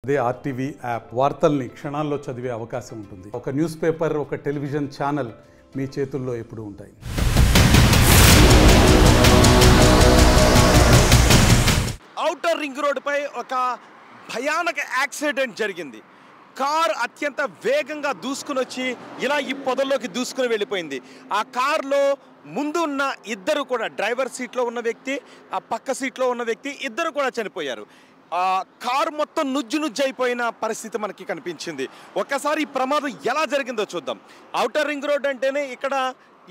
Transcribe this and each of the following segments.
అదే RTV app వార్తల్ని క్షణాల్లో చదివే అవకాశం ఉంటుంది. ఒక న్యూస్ పేపర్, ఒక టెలివిజన్ ఛానల్ మీ చేతుల్లో ఎప్పుడూ ఉంటాయి. ఔటర్ రింగ్ రోడ్డుపై ఒక భయానక యాక్సిడెంట్ జరిగింది. కార్ అత్యంత వేగంగా దూసుకుని వచ్చి ఇలా ఈ పొదల్లోకి దూసుకుని వెళ్ళిపోయింది. ఆ కారులో ముందు ఉన్న ఇద్దరు కూడా, డ్రైవర్ సీట్లో ఉన్న వ్యక్తి, ఆ పక్క సీట్లో ఉన్న వ్యక్తి, ఇద్దరు కూడా చనిపోయారు. ఆ కారు మొత్తం నుజ్జు అయిపోయిన పరిస్థితి మనకి కనిపించింది. ఒక్కసారి ఈ ప్రమాదం ఎలా జరిగిందో చూద్దాం. ఔటర్ రింగ్ రోడ్ అంటేనే ఇక్కడ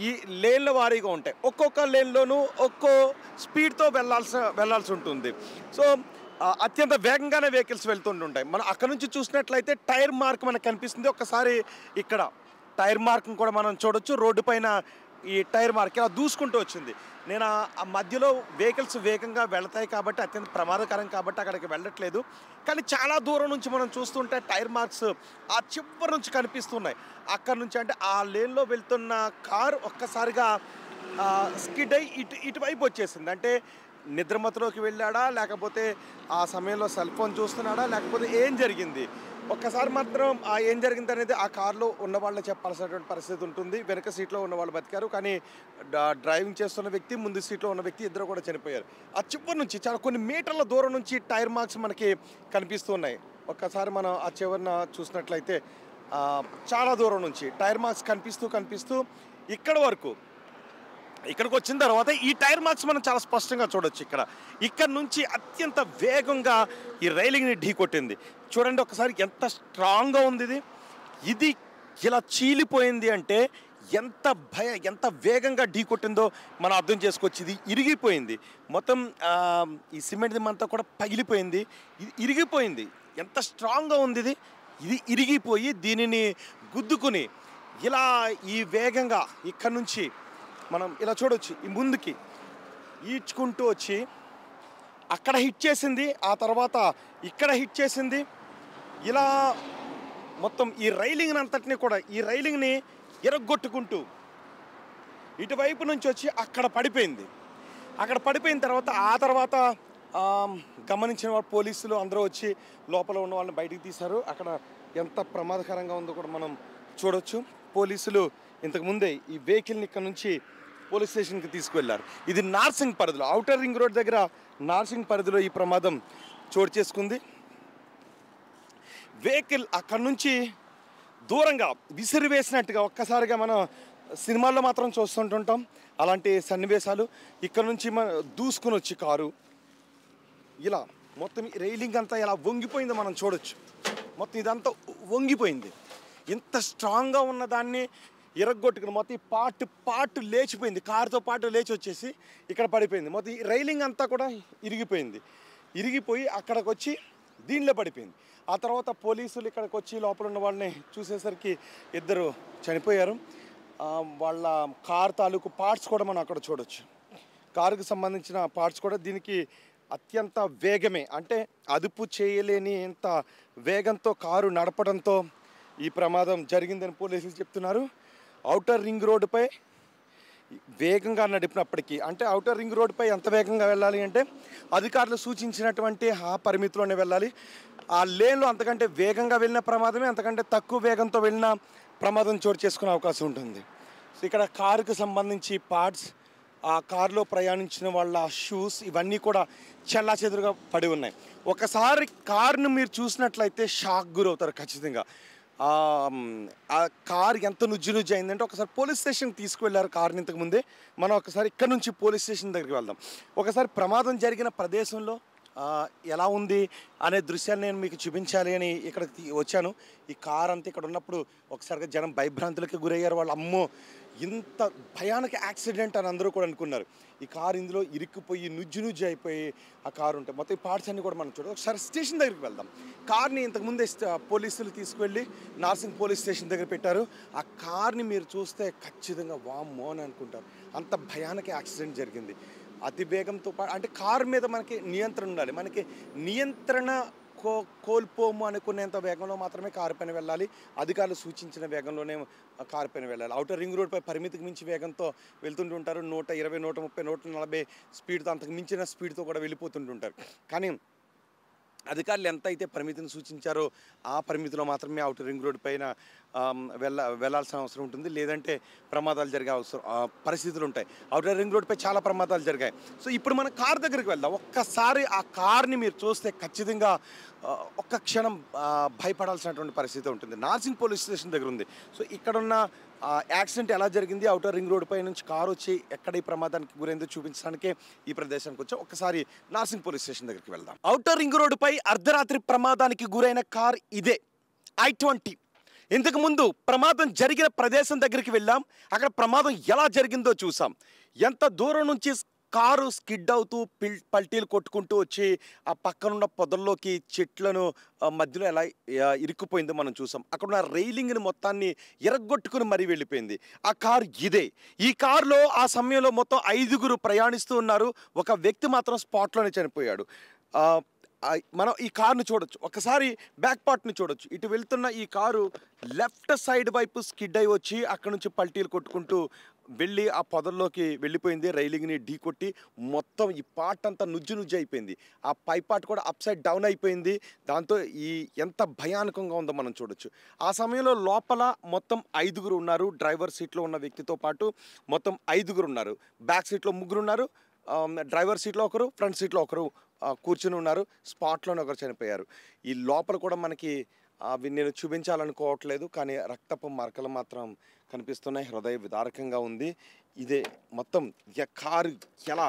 ఈ లేన్ల వారీగా ఉంటాయి. ఒక్కొక్క లేన్లోనూ ఒక్కో స్పీడ్తో వెళ్ళాల్సి ఉంటుంది. సో అత్యంత వేగంగానే వెహికల్స్ వెళ్తుంటుంటాయి. మనం అక్కడ నుంచి చూసినట్లయితే టైర్ మార్క్ మనకు కనిపిస్తుంది. ఒక్కసారి ఇక్కడ టైర్ మార్క్ని కూడా మనం చూడొచ్చు. రోడ్డు పైన ఈ టైర్ మార్క్ ఇలా దూసుకుంటూ వచ్చింది. నేను ఆ మధ్యలో వెహికల్స్ వేగంగా వెళతాయి కాబట్టి, అత్యంత ప్రమాదకరం కాబట్టి అక్కడికి వెళ్ళట్లేదు. కానీ చాలా దూరం నుంచి మనం చూస్తుంటే టైర్ మార్క్స్ ఆ చివరి నుంచి కనిపిస్తున్నాయి. అక్కడ నుంచి అంటే ఆ లేన్లో వెళ్తున్న కారు ఒక్కసారిగా స్కిడ్ అయ్యి ఇటువైపు వచ్చేసింది. అంటే నిద్రమత్తులోకి వెళ్ళాడా, లేకపోతే ఆ సమయంలో సెల్ ఫోన్ చూస్తున్నాడా, లేకపోతే ఏం జరిగింది? ఒక్కసారి మాత్రం ఏం జరిగింది అనేది ఆ కారులో ఉన్న వాళ్ళు చెప్పాల్సినటువంటి పరిస్థితి ఉంటుంది. వెనక సీట్లో ఉన్న వాళ్ళు బతికారు, కానీ డ్రైవింగ్ చేస్తున్న వ్యక్తి, ముందు సీట్లో ఉన్న వ్యక్తి ఇద్దరు కూడా చనిపోయారు. ఆ చివరి నుంచి చాలా కొన్ని మీటర్ల దూరం నుంచి టైర్ మార్క్స్ మనకి కనిపిస్తున్నాయి. ఒక్కసారి మనం ఆ చివరిన చూసినట్లయితే చాలా దూరం నుంచి టైర్ మార్క్స్ కనిపిస్తూ ఇక్కడికి వచ్చిన తర్వాత ఈ టైర్ మార్క్స్ మనం చాలా స్పష్టంగా చూడొచ్చు. ఇక్కడ నుంచి అత్యంత వేగంగా ఈ రైలింగ్ని ఢీ కొట్టింది. చూడండి ఒకసారి ఎంత స్ట్రాంగ్గా ఉంది. ఇది ఇలా చీలిపోయింది అంటే ఎంత వేగంగా ఢీ కొట్టిందో మనం అర్థం చేసుకోవచ్చు. ఇది ఇరిగిపోయింది మొత్తం. ఈ సిమెంట్ అంతా కూడా పగిలిపోయింది, ఇది ఇరిగిపోయింది. ఎంత స్ట్రాంగ్గా ఉంది ఇది ఇరిగిపోయి దీనిని గుద్దుకుని ఇలా ఈ వేగంగా ఇక్కడ నుంచి మనం ఇలా చూడొచ్చు. ఈ ముందుకి ఈడ్చుకుంటూ వచ్చి అక్కడ హిట్ చేసింది, ఆ తర్వాత ఇక్కడ హిట్ చేసింది. ఇలా మొత్తం ఈ రైలింగ్ని అంతటినీ కూడా, ఈ రైలింగ్ని ఎరగొట్టుకుంటూ ఇటువైపు నుంచి వచ్చి అక్కడ పడిపోయింది. అక్కడ పడిపోయిన తర్వాత ఆ తర్వాత గమనించిన వాళ్ళు, పోలీసులు అందరూ వచ్చి లోపల ఉన్న వాళ్ళని బయటికి తీశారు. అక్కడ ఎంత ప్రమాదకరంగా ఉందో కూడా మనం చూడొచ్చు. పోలీసులు ఇంతకుముందే ఈ వెహికల్ని ఇక్కడ నుంచి పోలీస్ స్టేషన్కి తీసుకువెళ్ళారు. ఇది నార్సింగ్ పరిధిలో, ఔటర్ రింగ్ రోడ్ దగ్గర నార్సింగ్ పరిధిలో ఈ ప్రమాదం చోటు చేసుకుంది. వెహికల్ అక్కడ నుంచి దూరంగా విసిరివేసినట్టుగా ఒక్కసారిగా మనం సినిమాల్లో మాత్రం చూస్తుంటుంటాం అలాంటి సన్నివేశాలు. ఇక్కడ నుంచి దూసుకుని వచ్చి కారు ఇలా మొత్తం రైలింగ్ అంతా ఇలా వంగిపోయిందో మనం చూడొచ్చు. మొత్తం ఇదంతా వంగిపోయింది. ఇంత స్ట్రాంగ్గా ఉన్న దాన్ని ఇరగొట్టుకుని మొత్తం ఈ పార్ట్ లేచిపోయింది. కారుతో పాటు లేచి వచ్చేసి ఇక్కడ పడిపోయింది. మొత్తం ఈ రైలింగ్ అంతా కూడా ఇరిగిపోయి అక్కడికి వచ్చి దీనిలో పడిపోయింది. ఆ తర్వాత పోలీసులు ఇక్కడికి వచ్చి లోపల ఉన్న వాళ్ళని చూసేసరికి ఇద్దరు చనిపోయారు. వాళ్ళ కార్ తాలూకు పార్ట్స్ కూడా మనం అక్కడ చూడొచ్చు. కారుకు సంబంధించిన పార్ట్స్ కూడా దీనికి అత్యంత వేగమే, అంటే అదుపు చేయలేని ఎంత వేగంతో కారు నడపడంతో ఈ ప్రమాదం జరిగిందని పోలీసులు చెప్తున్నారు. ఔటర్ రింగ్ రోడ్డుపై వేగంగా నడిపినప్పటికీ, అంటే ఔటర్ రింగ్ రోడ్డుపై ఎంత వేగంగా వెళ్ళాలి అంటే అధికారులు సూచించినటువంటి ఆ పరిమితిలోనే వెళ్ళాలి. ఆ లేన్లో అంతకంటే వేగంగా వెళ్ళిన ప్రమాదమే, అంతకంటే తక్కువ వేగంతో వెళ్ళిన ప్రమాదం చోటు చేసుకునే అవకాశం ఉంటుంది. సో ఇక్కడ కారుకు సంబంధించి పార్ట్స్, ఆ కారులో ప్రయాణించిన వాళ్ళ షూస్, ఇవన్నీ కూడా చెల్లాచెదురుగా పడి ఉన్నాయి. ఒకసారి కారును మీరు చూసినట్లయితే షాక్ గురవుతారు ఖచ్చితంగా. ఆ కారు ఎంత నుజ్జు అయిందంటే ఒకసారి పోలీస్ స్టేషన్కి తీసుకువెళ్ళారు కారుని ఇంతకుముందే. మనం ఒకసారి ఇక్కడ నుంచి పోలీస్ స్టేషన్ దగ్గరికి వెళ్దాం. ఒకసారి ప్రమాదం జరిగిన ప్రదేశంలో ఎలా ఉంది అనే దృశ్యాన్ని నేను మీకు చూపించాలి అని ఇక్కడికి వచ్చాను. ఈ కార్ అంతా ఇక్కడ ఉన్నప్పుడు ఒకసారిగా జనం భయభ్రాంతులకి గురయ్యారు. వాళ్ళు అమ్మో ఇంత భయానక యాక్సిడెంట్ అని అందరూ కూడా అనుకున్నారు. ఈ కారు ఇందులో ఇరుక్కుపోయి నుజ్జు అయిపోయి ఆ కారు ఉంటాయి. మొత్తం ఈ పార్ట్స్ అన్నీ కూడా మనం చూడాలి. ఒకసారి స్టేషన్ దగ్గరికి వెళ్దాం. కార్ని ఇంతకుముందే పోలీసులు తీసుకువెళ్ళి నార్సింగ్ పోలీస్ స్టేషన్ దగ్గర పెట్టారు. ఆ కార్ని మీరు చూస్తే ఖచ్చితంగా వామ్మో అని అనుకుంటారు. అంత భయానక యాక్సిడెంట్ జరిగింది. అతి వేగంతో అంటే కారు మీద మనకి నియంత్రణ ఉండాలి. మనకి నియంత్రణ కోల్పోము అనుకునేంత వేగంలో మాత్రమే కారు పైన వెళ్ళాలి. అధికారులు సూచించిన వేగంలోనే కారు పైన వెళ్ళాలి. ఔటర్ రింగ్ రోడ్పై పరిమితికి మించి వేగంతో వెళ్తుంటుంటారు. 120, 130, 140 స్పీడ్తో, అంతకు మించిన స్పీడ్తో కూడా వెళ్ళిపోతుంటుంటారు. కానీ అధికారులు ఎంత అయితే పరిమితిని సూచించారో ఆ పరిమితిలో మాత్రమే ఔటర్ రింగ్ రోడ్ పైన వెళ్ళాల్సిన అవసరం ఉంటుంది. లేదంటే ప్రమాదాలు జరిగే పరిస్థితులు ఉంటాయి. ఔటర్ రింగ్ రోడ్పై చాలా ప్రమాదాలు జరిగాయి. సో ఇప్పుడు మనం కార్ దగ్గరికి వెళ్దాం. ఒక్కసారి ఆ కార్ని మీరు చూస్తే ఖచ్చితంగా ఒక్క క్షణం భయపడాల్సినటువంటి పరిస్థితి ఉంటుంది. నార్సింగ్ పోలీస్ స్టేషన్ దగ్గర ఉంది. సో ఇక్కడున్న యాక్సిడెంట్ ఎలా జరిగింది, ఔటర్ రింగ్ రోడ్ పై నుంచి కారు వచ్చి ఎక్కడ ఈ ప్రమాదానికి గురైందో చూపించడానికే ఈ ప్రదేశానికి వచ్చాం. ఒక్కసారి నార్సింగ్ పోలీస్ స్టేషన్ దగ్గరికి వెళ్దాం. ఔటర్ రింగ్ రోడ్ పై అర్ధరాత్రి ప్రమాదానికి గురైన కార్ ఇదే, I-20. ఇంతకు ముందు ప్రమాదం జరిగిన ప్రదేశం దగ్గరికి వెళ్ళాం. అక్కడ ప్రమాదం ఎలా జరిగిందో చూసాం. ఎంత దూరం నుంచి కారు స్కిడ్ అవుతూ పల్టీలు కొట్టుకుంటూ వచ్చి ఆ పక్కనున్న పొదల్లోకి చెట్లను మధ్యలో ఎలా ఇరుక్కుపోయిందో మనం చూసాం. అక్కడున్న రైలింగ్ని మొత్తాన్ని ఎరగొట్టుకుని మరీ వెళ్ళిపోయింది. ఆ కారు ఇదే. ఈ కారులో ఆ సమయంలో మొత్తం 5గురు ప్రయాణిస్తూ ఉన్నారు. ఒక వ్యక్తి మాత్రం స్పాట్లోనే చనిపోయాడు. మనం ఈ కారును చూడొచ్చు. ఒకసారి బ్యాక్ పార్ట్ని చూడొచ్చు. ఇటు వెళ్తున్న ఈ కారు లెఫ్ట్ సైడ్ వైపు స్కిడ్ అయి వచ్చి అక్కడ నుంచి పల్టీలు కొట్టుకుంటూ వెళ్ళి ఆ పొదల్లోకి వెళ్ళిపోయింది. రైలింగ్ని ఢీ కొట్టి మొత్తం ఈ పార్ట్ అంతా నుజ్జు అయిపోయింది. ఆ పై పార్ట్ కూడా అప్ సైడ్ డౌన్ అయిపోయింది. దాంతో ఈ ఎంత భయానకంగా ఉందో మనం చూడొచ్చు. ఆ సమయంలో లోపల మొత్తం 5గురు ఉన్నారు. డ్రైవర్ సీట్లో ఉన్న వ్యక్తితో పాటు మొత్తం 5గురు ఉన్నారు. బ్యాక్ సీట్లో 3 ఉన్నారు. డ్రైవర్ సీట్లో ఒకరు, ఫ్రంట్ సీట్లో ఒకరు కూర్చుని ఉన్నారు. స్పాట్లోనే ఒకరు చనిపోయారు. ఈ లోపల కూడా మనకి అవి నేను చూపించాలనుకోవట్లేదు, కానీ రక్తపు మరకలు మాత్రం కనిపిస్తున్నాయి. హృదయ విదారకంగా ఉంది. ఇదే మొత్తం కారు ఎలా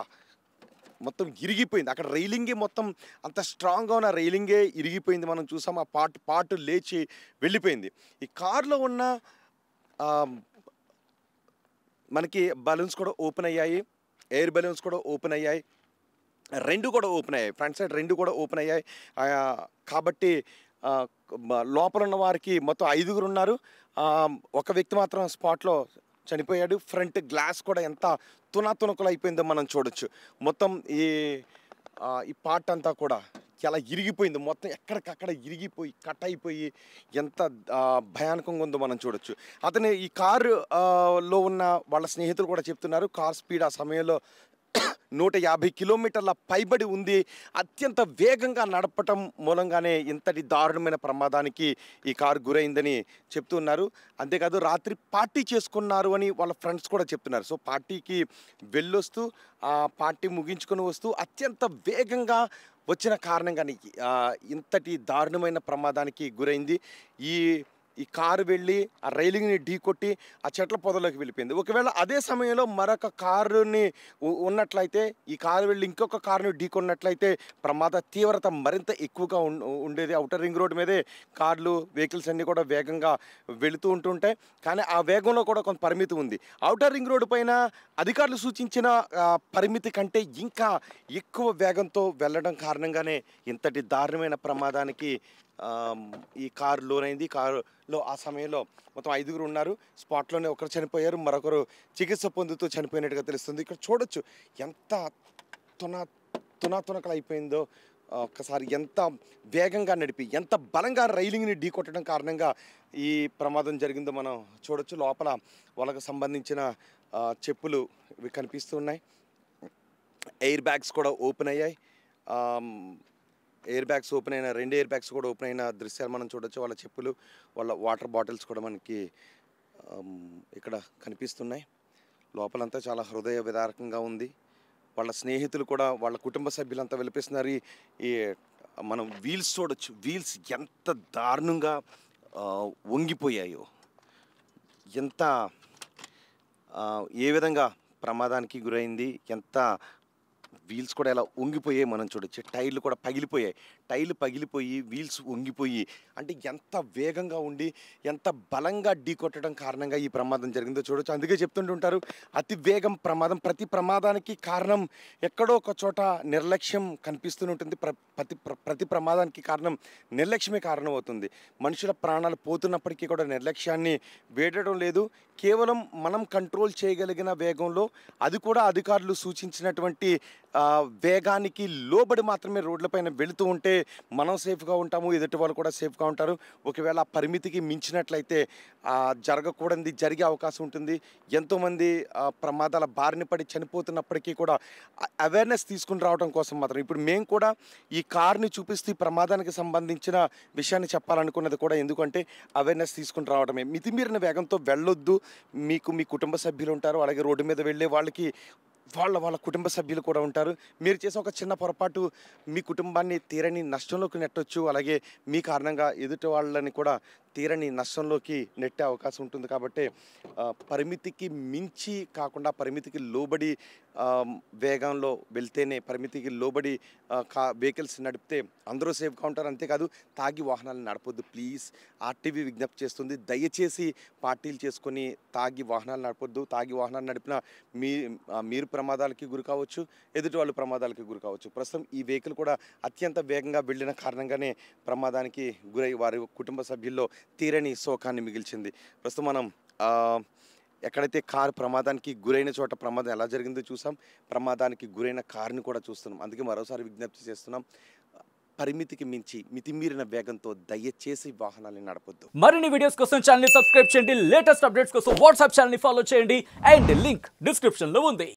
మొత్తం ఇరిగిపోయింది. అక్కడ రైలింగే మొత్తం అంత స్ట్రాంగ్గా ఉన్న రైలింగే ఇరిగిపోయింది. మనం చూసాం. ఆ పార్ట్ లేచి వెళ్ళిపోయింది. ఈ కారులో ఉన్న మనకి బలూన్స్ కూడా ఓపెన్ అయ్యాయి. ఎయిర్ బలూన్స్ కూడా ఓపెన్ అయ్యాయి. 2 కూడా ఓపెన్ అయ్యాయి. ఫ్రంట్ సైడ్ 2 కూడా ఓపెన్ అయ్యాయి. కాబట్టి లోపల ఉన్న వారికి మొత్తం 5గురు ఉన్నారు. ఒక వ్యక్తి మాత్రం స్పాట్లో చనిపోయాడు. ఫ్రంట్ గ్లాస్ కూడా ఎంత తునకలు అయిపోయిందో మనం చూడొచ్చు. మొత్తం ఈ పార్ట్ అంతా కూడా చాలా ఇరిగిపోయింది. మొత్తం ఎక్కడికక్కడ ఇరిగిపోయి కట్ అయిపోయి ఎంత భయానకంగా ఉందో మనం చూడొచ్చు. అతను ఈ కారు లో ఉన్న వాళ్ళ స్నేహితులు కూడా చెప్తున్నారు, కార్ స్పీడ్ ఆ సమయంలో 150 కిలోమీటర్ల పైబడి ఉంది. అత్యంత వేగంగా నడపటం మూలంగానే ఇంతటి దారుణమైన ప్రమాదానికి ఈ కారు గురైందని చెప్తున్నారు. అంతేకాదు రాత్రి పార్టీ చేసుకున్నారు అని వాళ్ళ ఫ్రెండ్స్ కూడా చెప్తున్నారు. సో పార్టీకి వెళ్ళొస్తూ ఆ పార్టీ ముగించుకొని వస్తూ అత్యంత వేగంగా వచ్చిన కారణంగానే ఇంతటి దారుణమైన ప్రమాదానికి గురైంది. ఈ కారు వెళ్ళి ఆ రైలింగ్ని ఢీ కొట్టి ఆ చెట్ల పొదలోకి వెళ్ళిపోయింది. ఒకవేళ అదే సమయంలో మరొక కారుని ఉన్నట్లయితే, ఈ కారు వెళ్ళి ఇంకొక కారుని ఢీ కొన్నట్లయితే ప్రమాద తీవ్రత మరింత ఎక్కువగా ఉండేది. ఔటర్ రింగ్ రోడ్ మీదే కార్లు, వెహికల్స్ అన్నీ కూడా వేగంగా వెళుతూ ఉంటుంటాయి. కానీ ఆ వేగంలో కూడా కొంత పరిమితి ఉంది. ఔటర్ రింగ్ రోడ్డు పైన అధికారులు సూచించిన పరిమితి కంటే ఇంకా ఎక్కువ వేగంతో వెళ్ళడం కారణంగానే ఇంతటి దారుణమైన ప్రమాదానికి ఈ కారు లోనైంది. కారులో ఆ సమయంలో మొత్తం 5గురు ఉన్నారు. స్పాట్లోనే ఒకరు చనిపోయారు, మరొకరు చికిత్స పొందుతూ చనిపోయినట్టుగా తెలుస్తుంది. ఇక్కడ చూడొచ్చు ఎంత తునకలు అయిపోయిందో. ఒక్కసారి ఎంత వేగంగా నడిపి ఎంత బలంగా రైలింగ్ని ఢీ కొట్టడం కారణంగా ఈ ప్రమాదం జరిగిందో మనం చూడొచ్చు. లోపల వాళ్ళకు సంబంధించిన చెప్పులు ఇవి కనిపిస్తూ ఉన్నాయి. ఎయిర్ బ్యాగ్స్ కూడా ఓపెన్ అయ్యాయి. ఎయిర్ బ్యాగ్స్ ఓపెన్ అయిన 2 ఎయిర్ బ్యాగ్స్ కూడా ఓపెన్ అయిన దృశ్యాలు మనం చూడొచ్చు. వాళ్ళ చెప్పులు, వాళ్ళ వాటర్ బాటిల్స్ కూడా మనకి ఇక్కడ కనిపిస్తున్నాయి. లోపలంతా చాలా హృదయ విదారకంగా ఉంది. వాళ్ళ స్నేహితులు కూడా, వాళ్ళ కుటుంబ సభ్యులంతా విలపిస్తున్నారు. ఈ మనం వీల్స్ చూడొచ్చు. వీల్స్ ఎంత దారుణంగా వంగిపోయాయో, ఎంత ఏ విధంగా ప్రమాదానికి గురైంది, ఎంత వీల్స్ కూడా ఎలా వంగిపోయాయి మనం చూడొచ్చు. టైర్లు కూడా పగిలిపోయాయి. టైర్లు పగిలిపోయి వీల్స్ వంగిపోయి, అంటే ఎంత వేగంగా ఉండి ఎంత బలంగా ఢీ కొట్టడం కారణంగా ఈ ప్రమాదం జరిగిందో చూడొచ్చు. అందుకే చెప్తుంటుంటారు, అతి వేగం ప్రమాదం. ప్రతి ప్రమాదానికి కారణం ఎక్కడో ఒక చోట నిర్లక్ష్యం కనిపిస్తూనే ఉంటుంది. ప్రతి ప్రమాదానికి కారణం నిర్లక్ష్యమే కారణం అవుతుంది. మనుషుల ప్రాణాలు పోతున్నప్పటికీ కూడా నిర్లక్ష్యాన్ని వేడడం లేదు. కేవలం మనం కంట్రోల్ చేయగలిగిన వేగంలో, అది కూడా అధికారులు సూచించినటువంటి వేగానికి లోబడి మాత్రమే రోడ్లపైన వెళుతూ ఉంటే మనం సేఫ్గా ఉంటాము, ఎదుటి వాళ్ళు కూడా సేఫ్గా ఉంటారు. ఒకవేళ ఆ పరిమితికి మించినట్లయితే జరగకూడనిది జరిగే అవకాశం ఉంటుంది. ఎంతోమంది ప్రమాదాల బారిన పడి చనిపోతున్నప్పటికీ కూడా అవేర్నెస్ తీసుకుని రావడం కోసం మాత్రం ఇప్పుడు మేము కూడా ఈ కార్ని చూపిస్తూ ఈ ప్రమాదానికి సంబంధించిన విషయాన్ని చెప్పాలనుకున్నది కూడా ఎందుకంటే అవేర్నెస్ తీసుకుని రావడమే. మితిమీరిన వేగంతో వెళ్ళొద్దు. మీకు మీ కుటుంబ సభ్యులు ఉంటారు, అలాగే రోడ్డు మీద వెళ్ళే వాళ్ళకి వాళ్ళ కుటుంబ సభ్యులు కూడా ఉంటారు. మీరు చేసే ఒక చిన్న పొరపాటు మీ కుటుంబాన్ని తీరని నష్టంలోకి నెట్టొచ్చు, అలాగే మీ కారణంగా ఎదుటి వాళ్ళని కూడా తీరని నష్టంలోకి నెట్టే అవకాశం ఉంటుంది. కాబట్టి పరిమితికి మించి కాకుండా పరిమితికి లోబడి వేగంలో వెళ్తేనే, పరిమితికి లోబడి వెహికల్స్ నడిపితే అందరూ సేఫ్గా ఉంటారు. అంతేకాదు తాగి వాహనాలు నడపొద్దు ప్లీజ్. ఆర్టీవీ విజ్ఞప్తి చేస్తుంది, దయచేసి పార్టీలు చేసుకొని తాగి వాహనాలు నడపొద్దు. తాగి వాహనాలు నడిపినా మీరు ప్రమాదాలకి గురి కావచ్చు, ఎదుటి వాళ్ళు ప్రమాదాలకి గురి కావచ్చు. ప్రస్తుతం ఈ వెహికల్ కూడా అత్యంత వేగంగా వెళ్ళిన కారణంగానే ప్రమాదానికి గురై వారి కుటుంబ సభ్యుల్లో తీరని శోకాన్ని మిగిల్చింది. ప్రస్తుతం మనం ఎక్కడైతే కారు ప్రమాదానికి గురైన చోట ప్రమాదం ఎలా జరిగిందో చూసాం, ప్రమాదానికి గురైన కారుని కూడా చూస్తున్నాం. అందుకే మరోసారి విజ్ఞప్తి చేస్తున్నాం, పరిమితికి మించి మితిమీరిన వేగంతో దయచేసి వాహనాన్ని నడపొద్దు. మరిన్ని వీడియోస్ కోసం ఛానల్ ని సబ్స్క్రైబ్ చేయండి, లేటెస్ట్ అప్డేట్స్ కోసం వాట్సాప్ ఛానల్ ని ఫాలో చేయండి అండ్ లింక్ డిస్క్రిప్షన్ లో ఉంది.